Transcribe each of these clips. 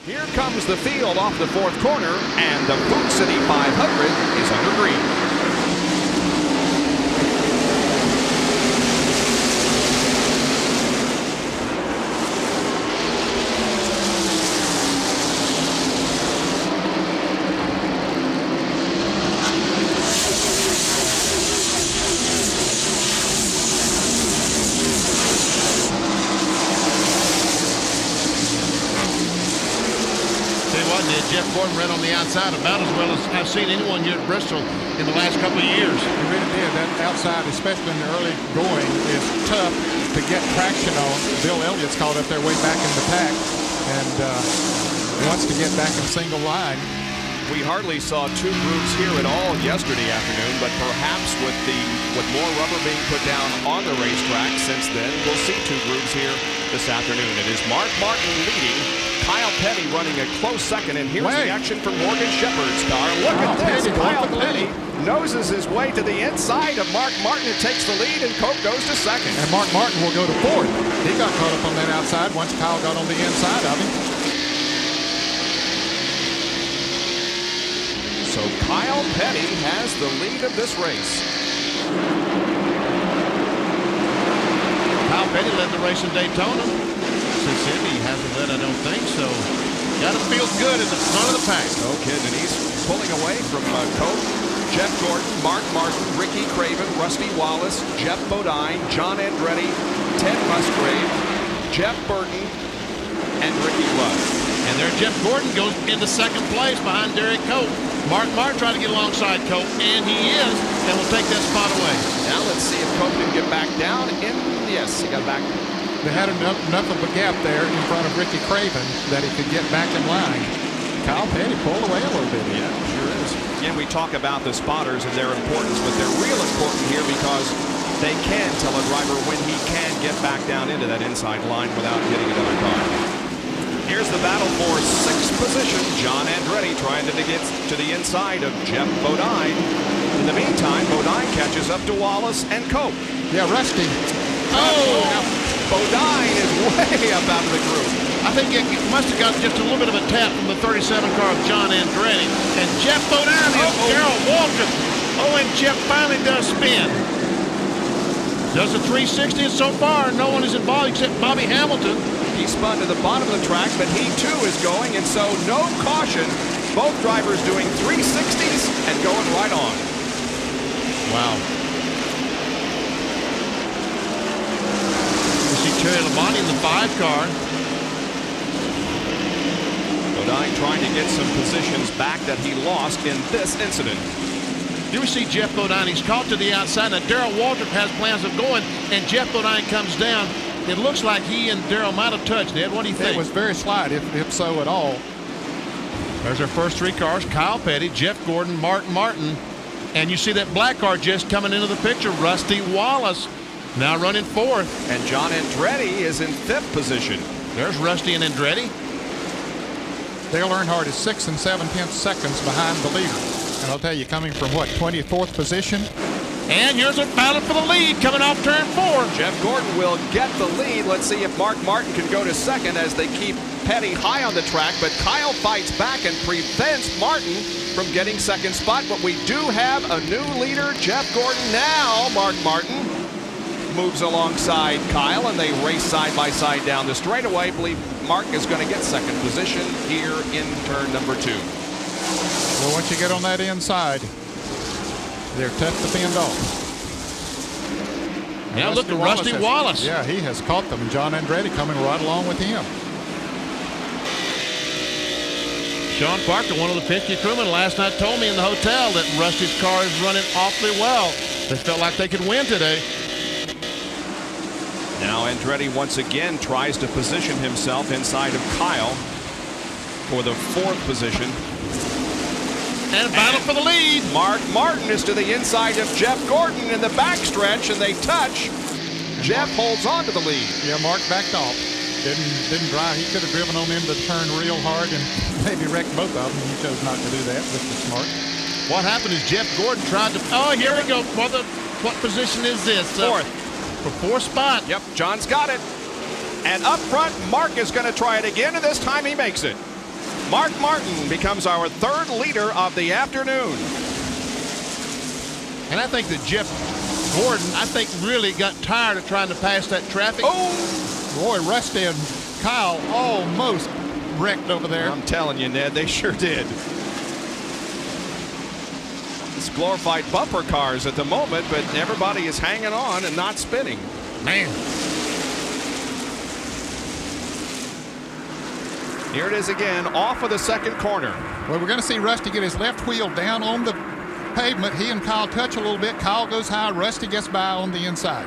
Here comes the field off the fourth corner, and the Boot City 500 is under green. Jeff Gordon ran on the outside about as well as I've seen anyone here at Bristol in the last couple of years. He really did. That outside, especially in the early going, is tough to get traction on. Bill Elliott's caught up there way back in the pack and wants to get back in single line. We hardly saw two groups here at all yesterday afternoon, but perhaps with more rubber being put down on the racetrack since then, we'll see two groups here this afternoon. It is Mark Martin leading, Kyle Petty running a close second, and here's the action from Morgan Shepherd's car. Look at this, Kyle Petty noses his way to the inside of Mark Martin, who takes the lead, and Cope goes to second. And Mark Martin will go to fourth. He got caught up on that outside once Kyle got on the inside of him. So Kyle Petty has the lead of this race. Kyle Petty led the race in Daytona. Since then, he hasn't led, I don't think so. Got to feel good at the front of the pack. No kidding. And he's pulling away from Cope, Jeff Gordon, Mark Martin, Ricky Craven, Rusty Wallace, Jeff Bodine, John Andretti, Ted Musgrave, Jeff Burton, and Ricky Rudd. And there Jeff Gordon goes into second place behind Derek Cope. Mark Martin trying to get alongside Cope, and he is, and will take that spot away. Now let's see if Cope can get back down. Yes, he got back. They had enough of a gap there in front of Ricky Craven that he could get back in line. Kyle Petty pulled away a little bit. Yeah, sure is. Again, we talk about the spotters and their importance, but they're real important here because they can tell a driver when he can get back down into that inside line without hitting another car. Here's the battle for sixth position. John Andretti trying to get to the inside of Jeff Bodine. In the meantime, Bodine catches up to Wallace and Cope. Yeah, Rusty. Oh! Bodine is way up out of the group. I think it must have got just a little bit of a tap from the 37 car of John Andretti. And Jeff Bodine is Darrell Waltrip. Oh, and Jeff finally does spin. Does a 360, and so far no one is involved except Bobby Hamilton. He spun to the bottom of the track, but he too is going, and so no caution. Both drivers doing 360s and going right on. Wow. You see Terry Labonte in the 5 car. Bodine trying to get some positions back that he lost in this incident. Here we see Jeff Bodine. He's caught to the outside. Now Darrell Waltrip has plans of going, and Jeff Bodine comes down. It looks like he and Darrell might have touched. Ed, what do you think? It was very slight, if so at all. There's our first 3 cars. Kyle Petty, Jeff Gordon, Mark Martin. And you see that black car just coming into the picture. Rusty Wallace now running 4th. And John Andretti is in 5th position. There's Rusty and Andretti. Dale Earnhardt is 6 7/10 seconds behind the leader. And I'll tell you, coming from what, 24th position? And here's a battle for the lead coming off turn 4. Jeff Gordon will get the lead. Let's see if Mark Martin can go to second as they keep Petty high on the track. But Kyle fights back and prevents Martin from getting second spot. But we do have a new leader, Jeff Gordon. Now Mark Martin moves alongside Kyle, and they race side by side down the straightaway. I believe Mark is going to get second position here in turn number 2. Well, once you get on that inside, they're tough to fend off. Now look at Rusty Wallace. Yeah, he has caught them. John Andretti coming right along with him. Sean Parker, one of the 50 crewmen, last night told me in the hotel that Rusty's car is running awfully well. They felt like they could win today. Now Andretti once again tries to position himself inside of Kyle for the 4th position. And battle for the lead. Mark Martin is to the inside of Jeff Gordon in the backstretch, and they touch. Jeff holds on to the lead. Yeah, Mark backed off. Didn't drive. He could have driven on into the turn real hard and maybe wrecked both of them. He chose not to do that, which was smart. What happened is Jeff Gordon tried to. Oh, here we go. What position is this? 4th. For 4th spot. Yep, John's got it. And up front, Mark is going to try it again, and this time he makes it. Mark Martin becomes our third leader of the afternoon. And I think that Jeff Gordon, really got tired of trying to pass that traffic. Oh, boy, Rusty and Kyle almost wrecked over there. I'm telling you, Ned, they sure did. It's glorified bumper cars at the moment, but everybody is hanging on and not spinning. Man. Here it is again, off of the second corner. Well, we're going to see Rusty get his left wheel down on the pavement. He and Kyle touch a little bit. Kyle goes high. Rusty gets by on the inside.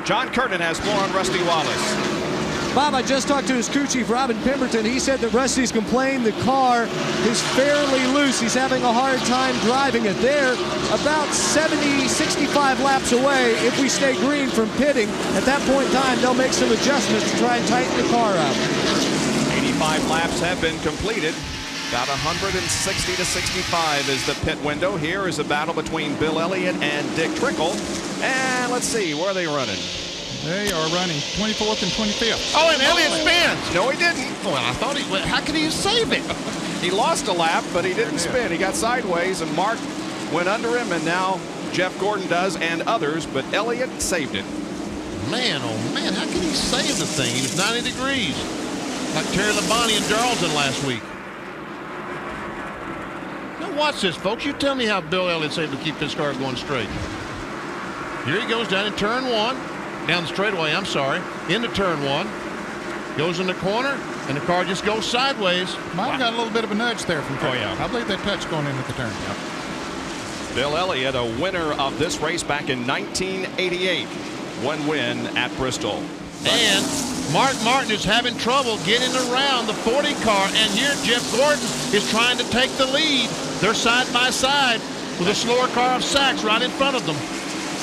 John Curtin has more on Rusty Wallace. Bob, I just talked to his crew chief, Robin Pemberton. He said that Rusty's complained the car is fairly loose. He's having a hard time driving it. They're about 70, 65 laps away if we stay green from pitting. At that point in time, they'll make some adjustments to try and tighten the car up. 85 laps have been completed. About 160 to 65 is the pit window. Here is a battle between Bill Elliott and Dick Trickle. And let's see, where are they running? They are running 24th and 25th. Oh, and Elliott spins. No, he didn't. Well, I thought he went. How could he save it? He lost a lap, but he didn't spin. He got sideways, and Mark went under him, and now Jeff Gordon does and others, but Elliott saved it. Man, oh man, how could he save the thing? He was 90 degrees. Like Terry Labonte and Darlington last week. Now watch this, folks. You tell me how Bill Elliott's able to keep this car going straight. Here he goes down in turn one. Down the straightaway, I'm sorry. Into turn one. Goes in the corner, and the car just goes sideways. Mine got a little bit of a nudge there from Trickle. Oh, yeah. I believe they touched going into the turn. Yep. Bill Elliott, a winner of this race back in 1988. One win at Bristol. And Mark Martin is having trouble getting around the 40 car, and here Jeff Gordon is trying to take the lead. They're side by side with a slower car of Sachs right in front of them.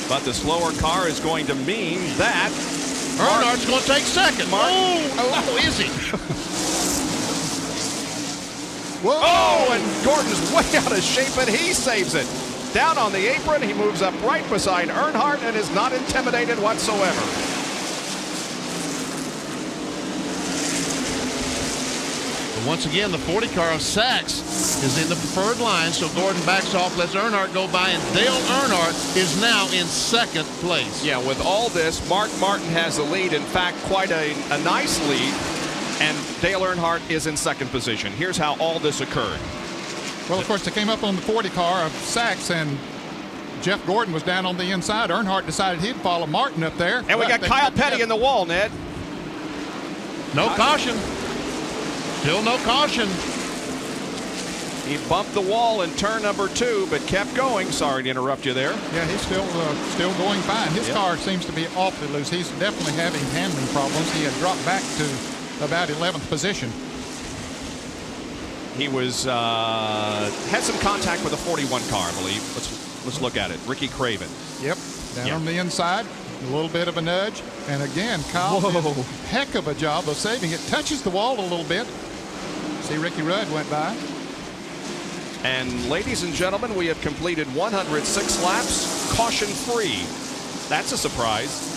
But the slower car is going to mean that Earnhardt's going to take second. Oh, is he? Whoa. Oh, and Gordon's way out of shape, and he saves it. Down on the apron, he moves up right beside Earnhardt and is not intimidated whatsoever. But once again, the 40 car of Sachs is in the preferred line, so Gordon backs off, lets Earnhardt go by, and Dale Earnhardt is now in second place. Yeah, with all this, Mark Martin has the lead. In fact, quite a nice lead, and Dale Earnhardt is in second position. Here's how all this occurred. Well, of course, they came up on the 40 car of Sachs, and Jeff Gordon was down on the inside. Earnhardt decided he'd follow Martin up there. And we got Kyle Petty in the wall, Ned. No caution. Still no caution. He bumped the wall in turn number 2, but kept going. Sorry to interrupt you there. Yeah, he's still going fine. His car seems to be awfully loose. He's definitely having handling problems. He had dropped back to about 11th position. He was had some contact with a 41 car, I believe. Let's look at it. Ricky Craven. Yep, down on the inside, a little bit of a nudge, and again, Kyle did a heck of a job of saving it. Touches the wall a little bit. See, Ricky Rudd went by. And ladies and gentlemen, we have completed 106 laps, caution-free. That's a surprise.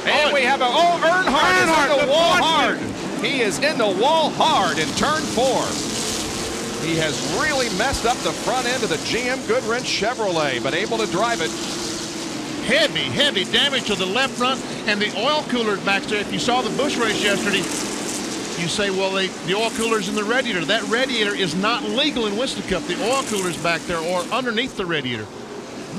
And we have Earnhardt is in the wall hard. He is in the wall hard in turn 4. He has really messed up the front end of the GM Goodwrench Chevrolet, but able to drive it. Heavy damage to the left front and the oil cooler back there. If you saw the Busch race yesterday, you say, well, the oil cooler's in the radiator. That radiator is not legal in Winston Cup. The oil cooler's back there or underneath the radiator.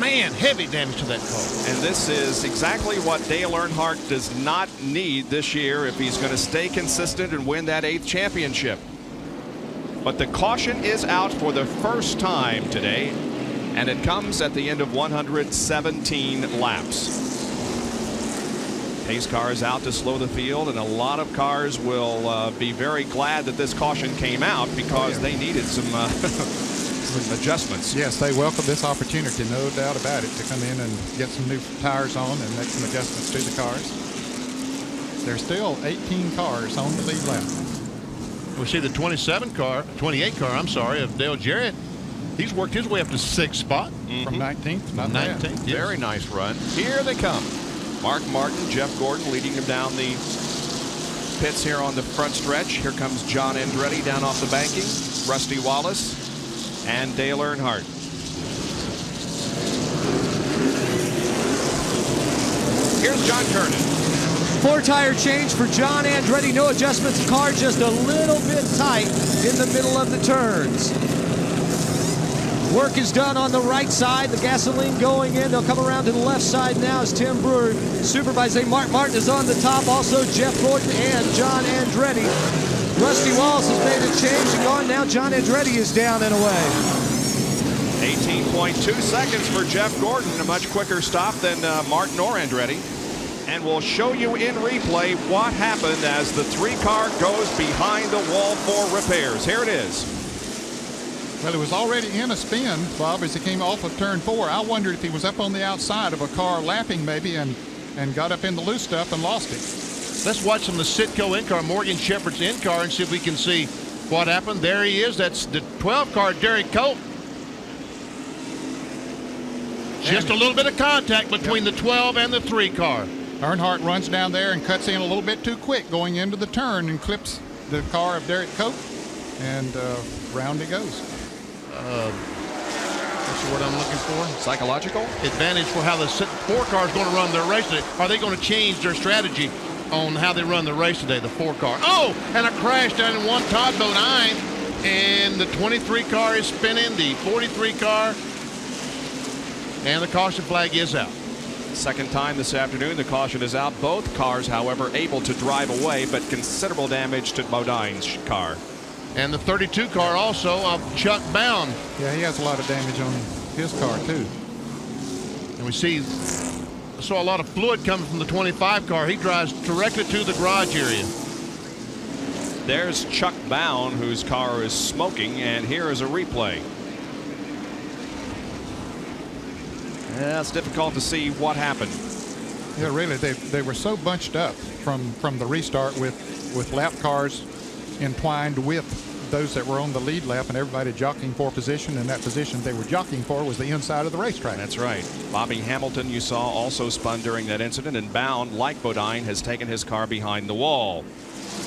Man, heavy damage to that car. And this is exactly what Dale Earnhardt does not need this year if he's going to stay consistent and win that 8th championship. But the caution is out for the first time today, and it comes at the end of 117 laps. Pace car is out to slow the field, and a lot of cars will be very glad that this caution came out because they needed some adjustments. Yes, they welcome this opportunity, no doubt about it, to come in and get some new tires on and make some adjustments to the cars. There's still 18 cars on the lead lap. We see the 28 car, I'm sorry, of Dale Jarrett. He's worked his way up to 6th spot. From 19th. Not 19th. bad. Yes. Very nice run. Here they come. Mark Martin, Jeff Gordon leading him down the pits here on the front stretch. Here comes John Andretti down off the banking, Rusty Wallace, and Dale Earnhardt. Here's John Kernan. 4-tire change for John Andretti. No adjustments. Car just a little bit tight in the middle of the turns. Work is done on the right side. The gasoline going in. They'll come around to the left side now as Tim Brewer supervising. Mark Martin is on the top. Also Jeff Gordon and John Andretti. Rusty Wallace has made a change and gone. Now John Andretti is down and away. 18.2 seconds for Jeff Gordon. A much quicker stop than Martin or Andretti. And we'll show you in replay what happened as the 3-car goes behind the wall for repairs. Here it is. Well, it was already in a spin, Bob, as he came off of turn 4. I wondered if he was up on the outside of a car lapping maybe and got up in the loose stuff and lost it. Let's watch from the Citgo in-car, Morgan Shepherd's in-car, and see if we can see what happened. There he is. That's the 12-car, Derek Cope. Just a little bit of contact between the 12 and the 3-car. Earnhardt runs down there and cuts in a little bit too quick going into the turn and clips the car of Derek Cope, and round it goes. What's the word I'm looking for? Psychological? Advantage for how the 4 car is going to run their race today. Are they going to change their strategy on how they run the race today, the 4 car? Oh, and a crash down in one Todd Bodine, and the 23 car is spinning, the 43 car, and the caution flag is out. Second time this afternoon, the caution is out. Both cars, however, able to drive away, but considerable damage to Bodine's car. And the 32 car also of Chuck Bound. Yeah, he has a lot of damage on his car, too. And we saw a lot of fluid coming from the 25 car. He drives directly to the garage area. There's Chuck Bound, whose car is smoking, and here is a replay. Yeah, it's difficult to see what happened. Yeah, really, they were so bunched up from the restart with lap cars entwined with those that were on the lead lap and everybody jockeying for position, and that position they were jockeying for was the inside of the racetrack. That's right. Bobby Hamilton, you saw, also spun during that incident, and Bound, like Bodine, has taken his car behind the wall.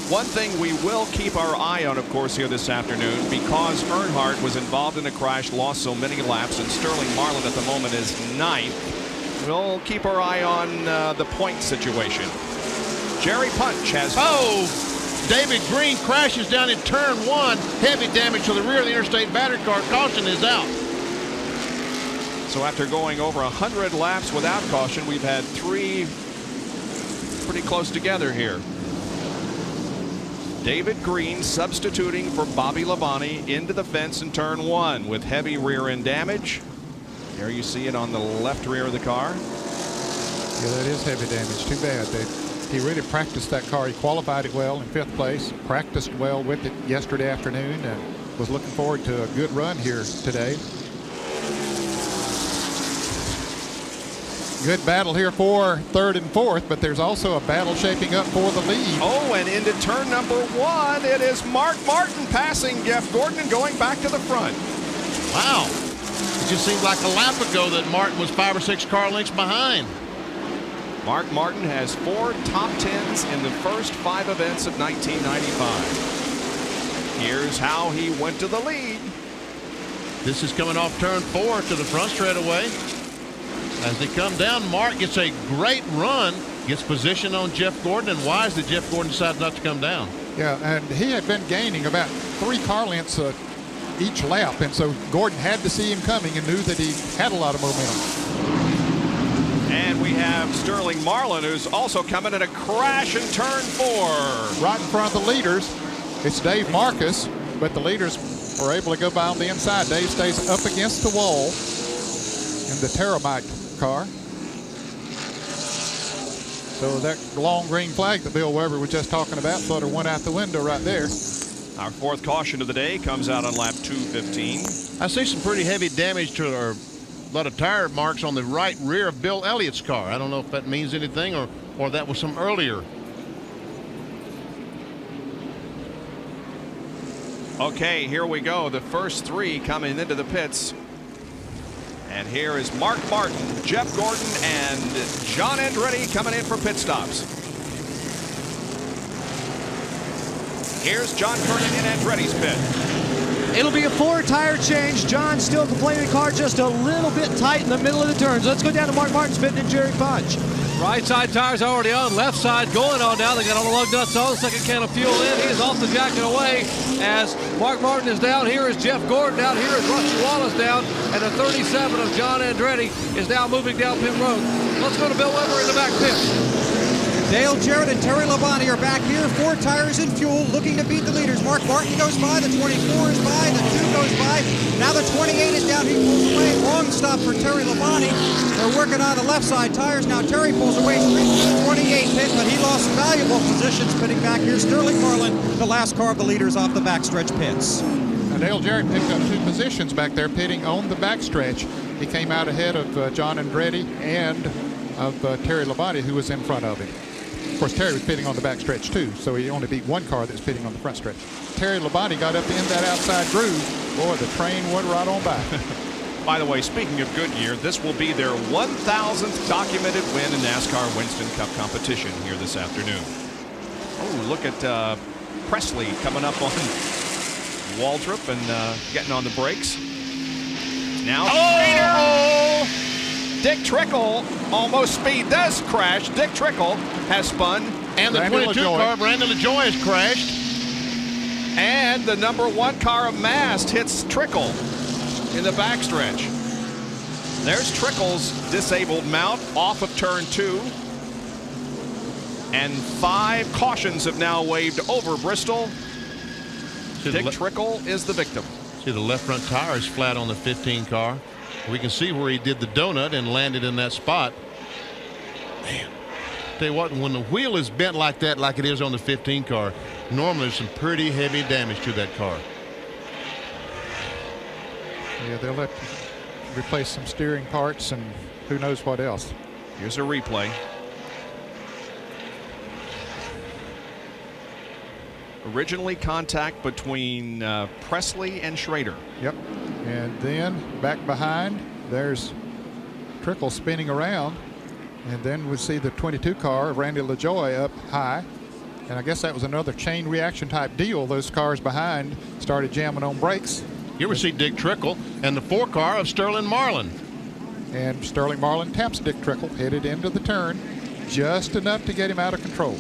One thing we will keep our eye on, of course, here this afternoon, because Earnhardt was involved in a crash, lost so many laps, and Sterling Marlin at the moment is 9th. We'll keep our eye on the point situation. Jerry Punch has... Oh! David Green crashes down in turn 1. Heavy damage to the rear of the interstate battery car. Caution is out. So after going over 100 laps without caution, we've had 3 pretty close together here. David Green substituting for Bobby Labonte into the fence in turn 1 with heavy rear end damage. There you see it on the left rear of the car. Yeah, that is heavy damage. Too bad. He really practiced that car. He qualified it well in 5th place, practiced well with it yesterday afternoon, and was looking forward to a good run here today. Good battle here for 3rd and 4th, but there's also a battle shaping up for the lead. Oh, and into turn number 1, it is Mark Martin passing Jeff Gordon and going back to the front. Wow. It just seemed like a lap ago that Martin was 5 or 6 car lengths behind. Mark Martin has 4 top 10s in the first 5 events of 1995. Here's how he went to the lead. This is coming off turn 4 to the front straightaway. As they come down, Mark gets a great run, gets position on Jeff Gordon, and wise that Jeff Gordon decides not to come down. Yeah, and he had been gaining about 3 car lengths each lap, and so Gordon had to see him coming and knew that he had a lot of momentum. And we have Sterling Marlin, who's also coming at a crash in turn 4. Right in front of the leaders. It's Dave Marcus, but the leaders were able to go by on the inside. Dave stays up against the wall in the Terramite car. So that long green flag that Bill Weber was just talking about sort of went out the window right there. Our 4th caution of the day comes out on lap 215. I see some pretty heavy damage to a lot of tire marks on the right rear of Bill Elliott's car. I don't know if that means anything or that was some earlier. Okay, here we go. The first 3 coming into the pits. And here is Mark Martin, Jeff Gordon, and John Andretti coming in for pit stops. Here's John Kernan in Andretti's pit. It'll be a 4-tire change. John still complaining the car just a little bit tight in the middle of the turns. Let's go down to Mark Martin's pit and Jerry Punch. Right side tires already on, left side going on now. They got all the lug nuts on, second can of fuel in. He is off the jacket away as Mark Martin is down. Here is Jeff Gordon down. Here is Rusty Wallace down. And the 37 of John Andretti is now moving down pit road. Let's go to Bill Weber in the back pit. Dale Jarrett and Terry Labonte are back here. 4 tires in fuel, looking to beat the leaders. Mark Martin goes by, the 24 is by, the 2 goes by. Now the 28 is down, he pulls away. Long stop for Terry Labonte. They're working on the left side tires. Now Terry pulls away straight to the 28 pit, but he lost some valuable positions pitting back here. Sterling Marlin, the last car of the leaders off the backstretch pits. Now Dale Jarrett picked up 2 positions back there pitting on the backstretch. He came out ahead of John Andretti and of Terry Labonte, who was in front of him. Of course, Terry was pitting on the backstretch too, so he only beat 1 car that's pitting on the front stretch. Terry Labonte got up in that outside groove. Boy, the train went right on by. By the way, speaking of Goodyear, this will be their 1,000th documented win in NASCAR Winston Cup competition here this afternoon. Oh, look at Presley coming up on Waltrip and getting on the brakes. Now, Dick Trickle almost speed does crash. Dick Trickle has spun. And the 22 car, Brandon LaJoy, has crashed. And the number 1 car of Mast hits Trickle in the backstretch. There's Trickle's disabled mount off of turn 2. And 5 cautions have now waved over Bristol. Dick Trickle is the victim. See, the left front tire is flat on the 15 car. We can see where he did the donut and landed in that spot. Man, tell you what, when the wheel is bent like that, like it is on the 15 car, normally there's some pretty heavy damage to that car. Yeah, they'll have to replace some steering parts and who knows what else. Here's a replay. Originally contact between Presley and Schrader. Yep. And then back behind, there's Trickle spinning around. And then we see the 22 car of Randy LaJoy up high. And I guess that was another chain reaction type deal. Those cars behind started jamming on brakes. You ever see Dick Trickle and the 4 car of Sterling Marlin. And Sterling Marlin taps Dick Trickle, headed into the turn, just enough to get him out of control.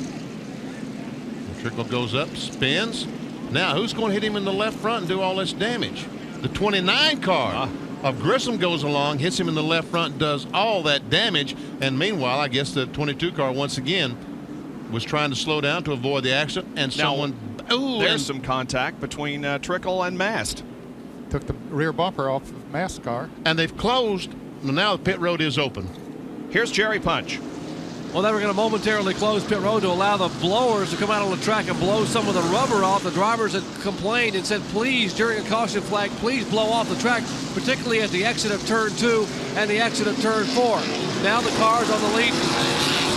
Trickle goes up, spins. Now who's going to hit him in the left front and do all this damage? The 29 car of Grissom goes along, hits him in the left front, does all that damage. And meanwhile, I guess the 22 car once again was trying to slow down to avoid the accident. And someone, there's some contact between Trickle and Mast. Took the rear bumper off of Mast's car. And they've closed. Now the pit road is open. Here's Jerry Punch. Well, they were going to momentarily close pit road to allow the blowers to come out on the track and blow some of the rubber off. The drivers had complained and said, please, during a caution flag, please blow off the track, particularly at the exit of turn 2 and the exit of turn 4. Now the cars on the lead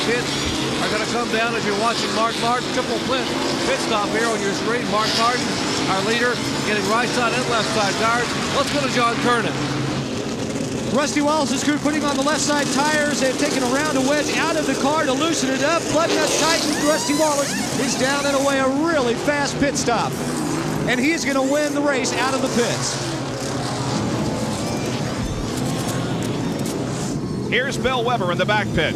pit are going to come down as you're watching Mark Martin triple pit stop here on your screen. Mark Martin, our leader, getting right side and left side tires. Let's go to John Kernan. Rusty Wallace's crew putting on the left side tires. They've taken a round of wedge out of the car to loosen it up. Lug nut tightened. Rusty Wallace is down and away. A really fast pit stop. And he's going to win the race out of the pits. Here's Bill Weber in the back pit.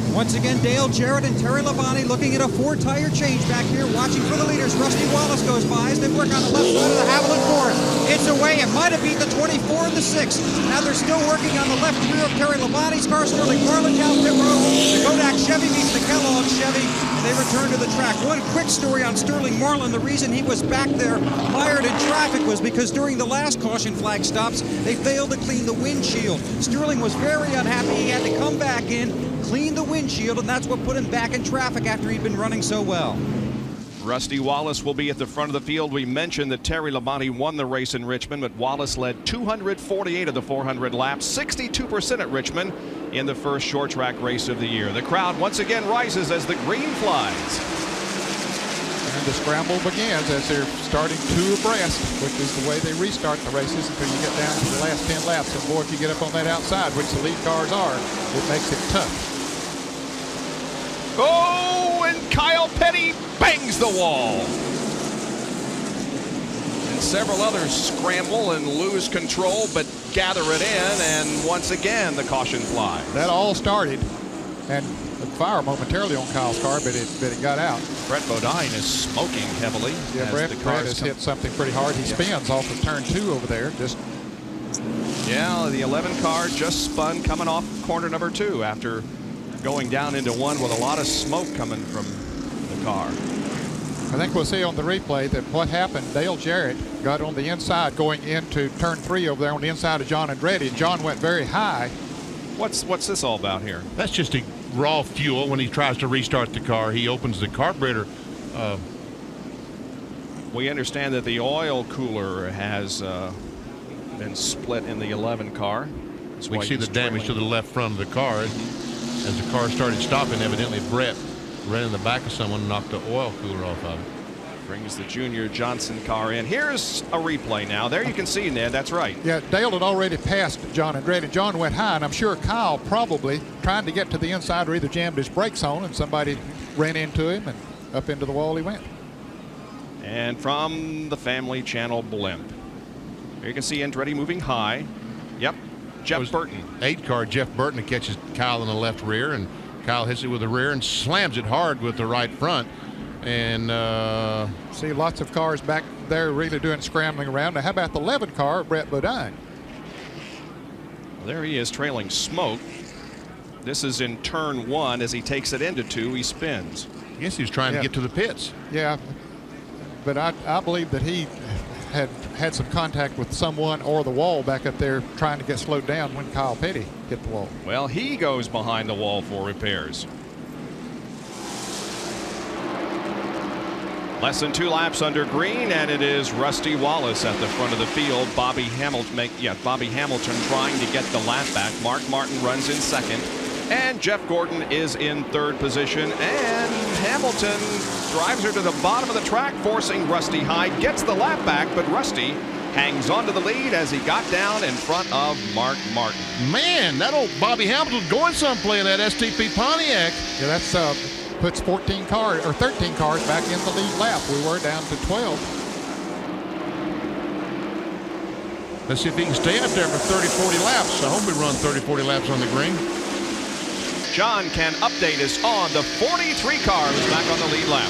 Once again, Dale Jarrett and Terry Labonte looking at a 4-tire change back here, watching for the leaders. Rusty Wallace goes by as they work on the left side of the Haviland Forest. It's away. It might have beat the 24 and the 6. Now they're still working on the left rear of Terry Labonte's car. Sterling Marlin down pit road. The Kodak Chevy meets the Kellogg Chevy, and they return to the track. One quick story on Sterling Marlin. The reason he was back there mired in traffic was because during the last caution flag stops, they failed to clean the windshield. Sterling was very unhappy. He had to come back in, clean the windshield, and that's what put him back in traffic after he'd been running so well. Rusty Wallace will be at the front of the field. We mentioned that Terry Labonte won the race in Richmond, but Wallace led 248 of the 400 laps, 62% at Richmond in the first short track race of the year. The crowd once again rises as the green flies. And the scramble begins as they're starting two abreast, which is the way they restart the races until you get down to the last 10 laps. And boy, if you get up on that outside, which the lead cars are, it makes it tough. Oh, and Kyle Petty bangs the wall. And several others scramble and lose control, but gather it in, and once again the caution flies. That all started, and the fire momentarily on Kyle's car, but it got out. Brett Bodine is smoking heavily. Yeah, Brett has hit something pretty hard. He spins off of turn 2 over there. Yeah, the 11 car just spun coming off corner number 2 after going down into 1 with a lot of smoke coming from the car. I think we'll see on the replay that what happened, Dale Jarrett got on the inside going into turn 3 over there on the inside of John Andretti, and John went very high. What's this all about here? That's just a raw fuel. When he tries to restart the car, he opens the carburetor. We understand that the oil cooler has been split in the 11 car. We can see the damage to the left front of the car. As the car started stopping, evidently Brett ran in the back of someone and knocked the oil cooler off of it. Brings the Junior Johnson car in. Here's a replay now. There you can see, Ned, that's right. Yeah, Dale had already passed John Andretti. John went high, and I'm sure Kyle probably trying to get to the inside or either jammed his brakes on, and somebody ran into him, and up into the wall he went. And from the Family Channel blimp, there you can see Andretti moving high. Yep, Jeff Burton. 8 car, Jeff Burton catches Kyle in the left rear, and Kyle hits it with the rear and slams it hard with the right front. And see lots of cars back there really doing scrambling around. Now, how about the 11 car, Brett Bodine? Well, there he is trailing smoke. This is in turn 1. As he takes it into 2, he spins. I guess he was trying to get to the pits. Yeah, but I believe that he had some contact with someone or the wall back up there trying to get slowed down when Kyle Petty hit the wall. Well, he goes behind the wall for repairs. Less than 2 laps under green, and it is Rusty Wallace at the front of the field. Bobby Hamilton trying to get the lap back. Mark Martin runs in second, and Jeff Gordon is in 3rd position. And Hamilton drives her to the bottom of the track, forcing Rusty high. Gets the lap back, but Rusty hangs on to the lead as he got down in front of Mark Martin. Man, that old Bobby Hamilton going someplace in that STP Pontiac. Yeah, that's puts 13 cars back in the lead lap. We were down to 12. Let's see if he can stay up there for 30-40 laps. I hope we run 30-40 laps on the green. John can update us on the 43 cars back on the lead lap.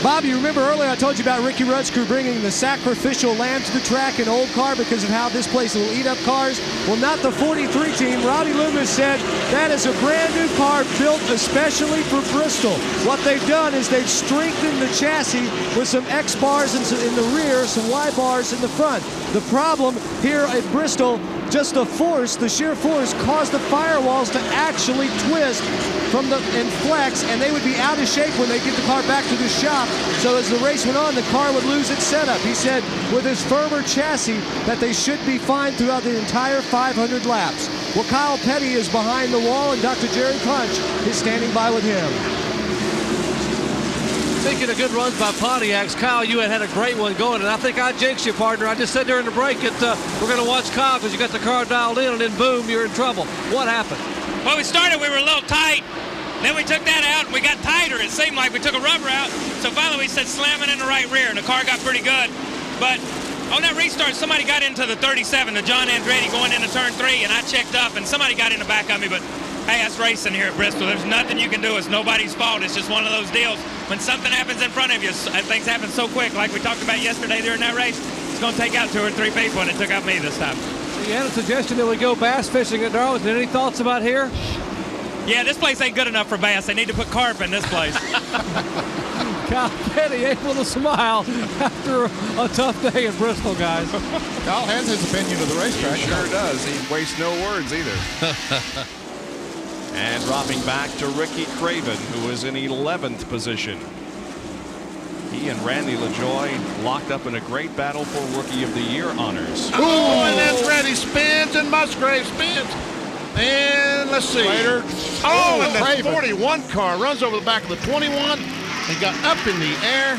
Bob, you remember earlier I told you about Ricky Rudd's crew bringing the sacrificial lamb to the track in old car because of how this place will eat up cars? Well, not the 43 team. Rowdy Loomis said that is a brand new car built especially for Bristol. What they've done is they've strengthened the chassis with some X bars in the rear, some Y bars in the front. The problem here at Bristol, just the sheer force caused the firewalls to actually twist and flex, and they would be out of shape when they get the car back to the shop. So as the race went on, the car would lose its setup. He said with his firmer chassis that they should be fine throughout the entire 500 laps. Well, Kyle Petty is behind the wall, and Dr. Jerry Punch is standing by with him. Speaking of good runs by Pontiacs, Kyle, you had a great one going, and I think I jinxed you, partner. I just said during the break that we're going to watch Kyle because you got the car dialed in, and then boom, you're in trouble. What happened? Well, we started, we were a little tight. Then we took that out, and we got tighter. It seemed like we took a rubber out. So finally we said slamming in the right rear, and the car got pretty good. But on that restart, somebody got into the 37, the John Andretti going into turn 3, and I checked up, and somebody got in the back of me. But hey, that's racing here at Bristol. There's nothing you can do. It's nobody's fault. It's just one of those deals. When something happens in front of you, and things happen so quick, like we talked about yesterday during that race, it's going to take out 2 or 3 people, and it took out me this time. You had a suggestion that we go bass fishing at Darlington. Any thoughts about here? Yeah, this place ain't good enough for bass. They need to put carp in this place. Kyle Petty able to smile after a tough day in Bristol, guys. Kyle has his opinion of the racetrack. He sure does. He wastes no words either. And dropping back to Ricky Craven, who is in 11th position. He and Randy LaJoie locked up in a great battle for Rookie of the Year honors. Oh, and that's Randy spins, and Musgrave spins. And let's see. Later. Oh, and the 41 car runs over the back of the 21 and got up in the air.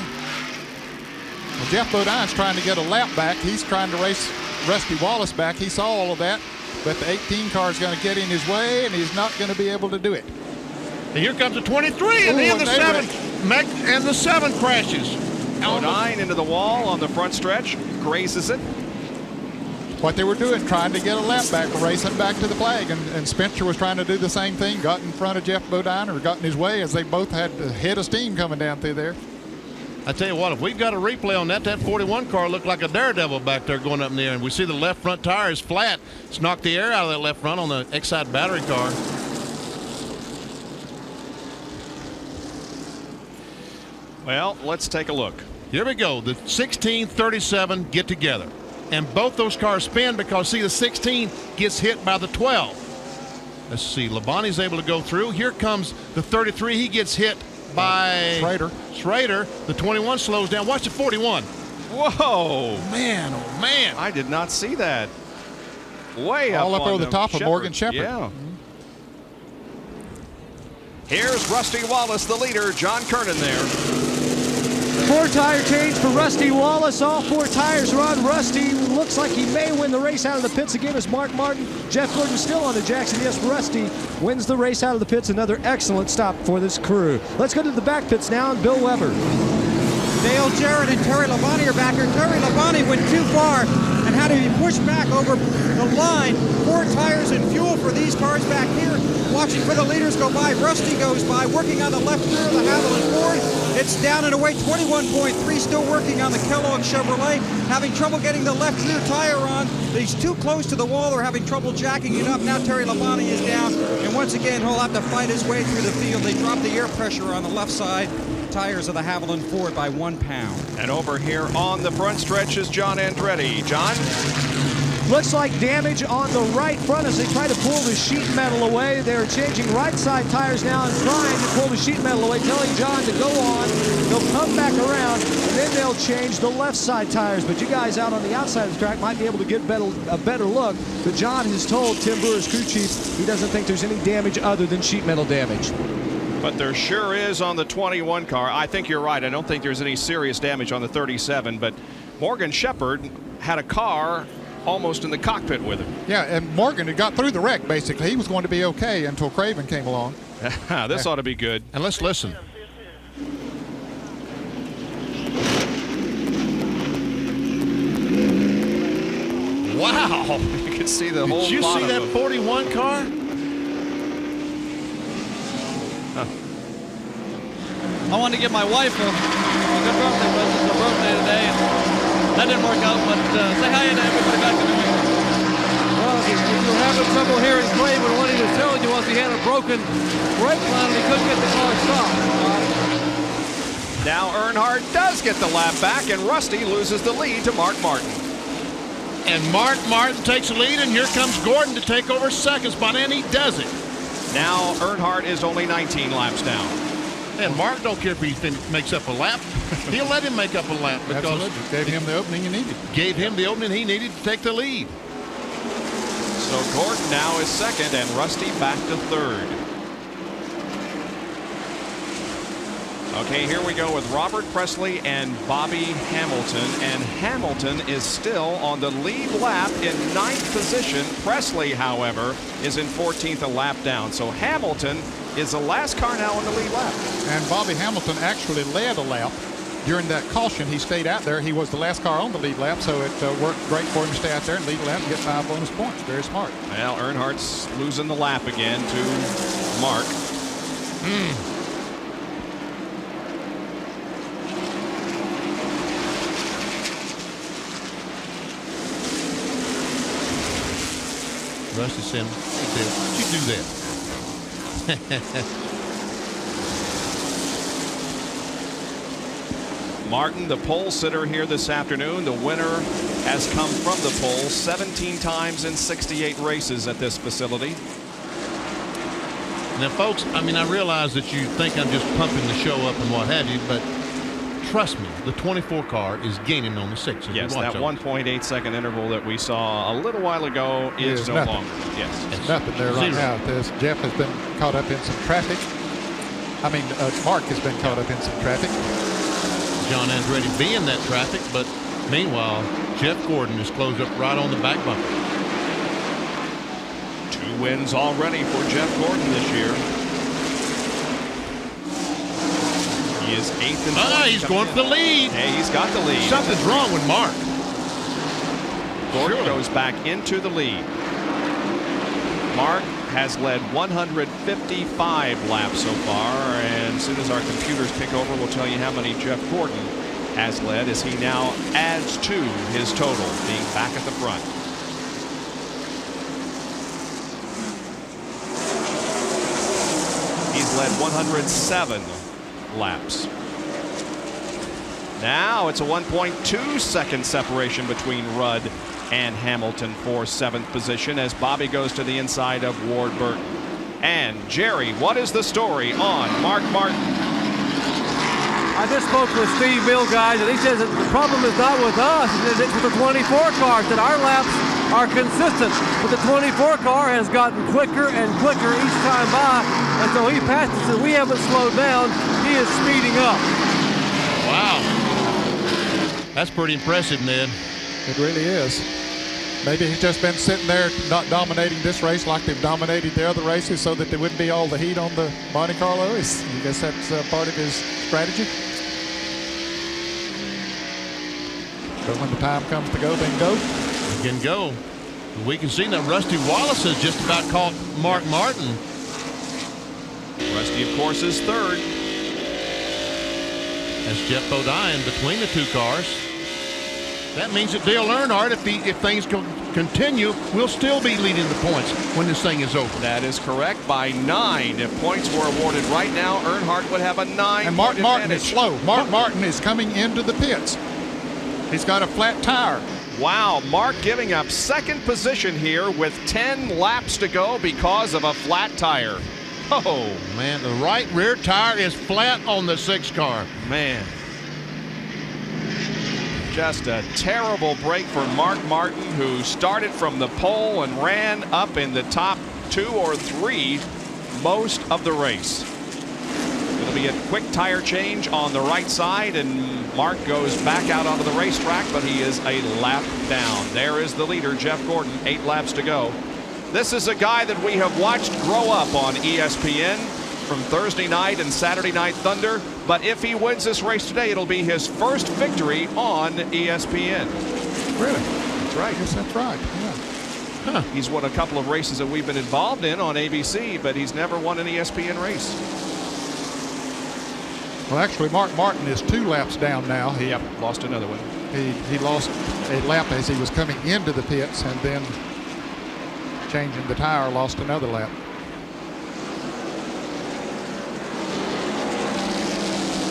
Well, Jeff Bodine's trying to get a lap back. He's trying to race Rusty Wallace back. He saw all of that, but the 18 car is going to get in his way, and he's not going to be able to do it. And here comes the 23, and then the 7. And the 7 crashes. Bodine into the wall on the front stretch, grazes it. What they were doing, trying to get a lap back, racing back to the flag, and Spencer was trying to do the same thing, got in front of Jeff Bodine or got in his way as they both had a head of steam coming down through there. I tell you what, if we've got a replay on that 41 car looked like a daredevil back there going up in the air, and we see the left front tire is flat. It's knocked the air out of that left front on the Excite battery car. Well, let's take a look. Here we go. The 16, 37 get together. And both those cars spin because, see, the 16 gets hit by the 12. Let's see. Labonte's able to go through. Here comes the 33. He gets hit by Schrader. The 21 slows down. Watch the 41. Whoa. Man, oh, man. I did not see that. Way up all up on over the top of Morgan Shepherd. Yeah. Here's Rusty Wallace, the leader. John Kernan there. 4-tire change for Rusty Wallace. All 4 tires are on. Rusty looks like he may win the race out of the pits again as Mark Martin. Jeff Gordon still on the Jackson. Yes, Rusty wins the race out of the pits. Another excellent stop for this crew. Let's go to the back pits now, and Bill Weber. Dale Jarrett and Terry Labonte are back here. Terry Labonte went too far and had to be pushed back over the line. 4 tires and fuel for these cars back here. Watching for the leaders go by. Rusty goes by, working on the left rear of the Haviland Ford. It's down and away, 21.3, still working on the Kellogg Chevrolet. Having trouble getting the left rear tire on. He's too close to the wall. They're having trouble jacking it up. Now Terry Labonte is down, and once again, he'll have to fight his way through the field. They drop the air pressure on the left side tires of the Haviland Ford by 1 pound. And over here on the front stretch is John Andretti. John? Looks like damage on the right front as they try to pull the sheet metal away. They're changing right side tires now and trying to pull the sheet metal away, telling John to go on. They'll come back around, and then they'll change the left side tires. But you guys out on the outside of the track might be able to get a better look. But John has told Tim Brewer's crew chief he doesn't think there's any damage other than sheet metal damage. But there sure is on the 21 car. I think you're right. I don't think there's any serious damage on the 37, but Morgan Shepherd had a car almost in the cockpit with him. Yeah, and Morgan had got through the wreck, basically. He was going to be okay until Craven came along. This ought to be good. And let's listen. Wow. You can see the whole Did you see that 41 car? I wanted to give my wife a good birthday present. It's her birthday today. That didn't work out, but say hi to everybody back in the ring. Well, if you were having trouble hearing Craven, what he was telling you was he had a broken brake line and he couldn't get the car stopped. Now Earnhardt does get the lap back, and Rusty loses the lead to Mark Martin. And Mark Martin takes the lead, and here comes Gordon to take over second spot, and he does it. Now Earnhardt is only 19 laps down. And Mark don't care if he makes up a lap. He'll let him make up a lap because Absolutely. Gave him the opening he needed. Gave him the opening he needed to take the lead. So Gordon now is second, and Rusty back to third. Okay, here we go with Robert Presley and Bobby Hamilton, and Hamilton is still on the lead lap in 9th position. Presley, however, is in 14th, a lap down. So Hamilton is the last car now on the lead lap. And Bobby Hamilton actually led a lap during that caution. He stayed out there. He was the last car on the lead lap, so it worked great for him to stay out there and lead a lap and get 5 bonus points. Very smart. Well, Earnhardt's losing the lap again to Mark. Rusty said, "Hey, Bill, why'd you do that?" Martin, the pole sitter here this afternoon. The winner has come from the pole 17 times in 68 races at this facility. Now, folks, I mean, I realize that you think I'm just pumping the show up and what have you, but trust me, the 24 car is gaining on the 6. Yes, that 1.8 second interval that we saw a little while ago is no longer. Yes. It's nothing there right now. Jeff has been caught up in some traffic. I mean, Mark has been caught up in some traffic. John Andretti be in that traffic, but meanwhile, Jeff Gordon is closed up right on the back bumper. 2 wins already for Jeff Gordon this year. He is 8th in points. He's going for the lead. Hey, he's got the lead. Something's wrong with Mark. Gordon goes back into the lead. Mark has led 155 laps so far, and as soon as our computers pick over, we'll tell you how many Jeff Gordon has led as he now adds to his total, being back at the front. He's led 107 laps. Now it's a 1.2 second separation between Rudd and Hamilton for 7th position as Bobby goes to the inside of Ward Burton. And Jerry, what is the story on Mark Martin? I just spoke with Steve Mill, guys, and he says that the problem is not with us, it's with the 24 cars, that our laps are consistent, but the 24 car has gotten quicker and quicker each time by, and so he passed us, and we haven't slowed down. He is speeding up. Wow. That's pretty impressive, Ned. It really is. Maybe he's just been sitting there not dominating this race like they've dominated the other races so that there wouldn't be all the heat on the Monte Carlo. I guess that's part of his strategy. But when the time comes to go, then go. He can go. We can see that Rusty Wallace has just about caught Mark Martin. Rusty, of course, is 3rd. As Jeff Bodine between the 2 cars. That means that Dale Earnhardt, if things continue, will still be leading the points when this thing is over. That is correct, by 9. If points were awarded right now, Earnhardt would have a 9. And Mark Martin is slow. Mark Martin is coming into the pits. He's got a flat tire. Wow, Mark giving up 2nd position here with 10 laps to go because of a flat tire. Oh, man, the right rear tire is flat on the 6 car. Man. Just a terrible break for Mark Martin, who started from the pole and ran up in the top 2 or 3 most of the race. It'll be a quick tire change on the right side, and Mark goes back out onto the racetrack, but he is a lap down. There is the leader, Jeff Gordon, 8 laps to go. This is a guy that we have watched grow up on ESPN from Thursday night and Saturday Night Thunder, but if he wins this race today, it'll be his first victory on ESPN. Really? That's right. Yes, that's right. Yeah. Huh. He's won a couple of races that we've been involved in on ABC, but he's never won an ESPN race. Well, actually, Mark Martin is 2 laps down now. He lost another one. He lost a lap as he was coming into the pits, and then changing the tire, lost another lap.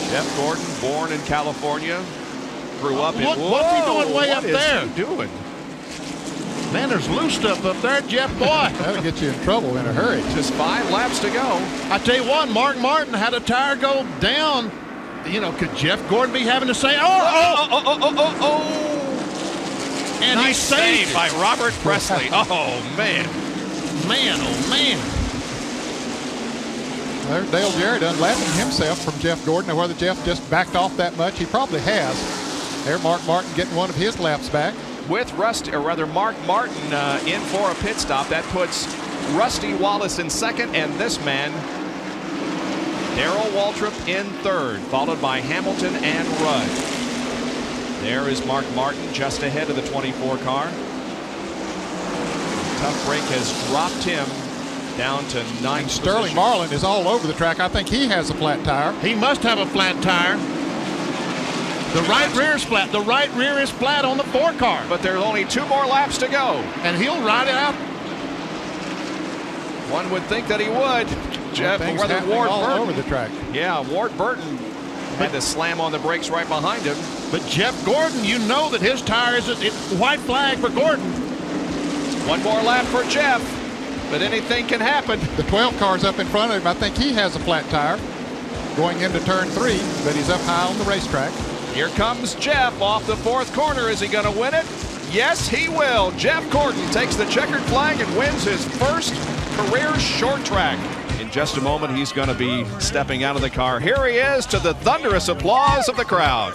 Jeff Gordon, born in California, grew up in. What's he doing way up there? What is he doing? Man, there's loose stuff up there, Jeff. Boy, that'll get you in trouble in a hurry. Just 5 laps to go. I tell you what, Mark Martin had a tire go down. You know, could Jeff Gordon be having to say, oh. And nice he saved save by Robert Presley. Oh, man. Man, oh, man. There's Dale Jarrett unlapping himself from Jeff Gordon. Now, whether Jeff just backed off that much, he probably has. There, Mark Martin getting one of his laps back. With Mark Martin in for a pit stop, that puts Rusty Wallace in 2nd, and this man, Darrell Waltrip, in 3rd, followed by Hamilton and Rudd. There is Mark Martin just ahead of the 24 car. Tough break has dropped him down to 9th. And Sterling Marlin is all over the track. I think he has a flat tire. He must have a flat tire. The right rear is flat. The right rear is flat on the 4 car. But there's only 2 more laps to go. And he'll ride it out. One would think that he would. Jeff, whether Ward all Burton, over the track. Yeah, Ward Burton had to slam on the brakes right behind him. But Jeff Gordon, you know that his tire is a white flag for Gordon. 1 more lap for Jeff, but anything can happen. The 12 car's up in front of him. I think he has a flat tire going into turn 3, but he's up high on the racetrack. Here comes Jeff off the 4th corner. Is he going to win it? Yes, he will. Jeff Gordon takes the checkered flag and wins his first career short track. In just a moment, he's going to be stepping out of the car. Here he is, to the thunderous applause of the crowd.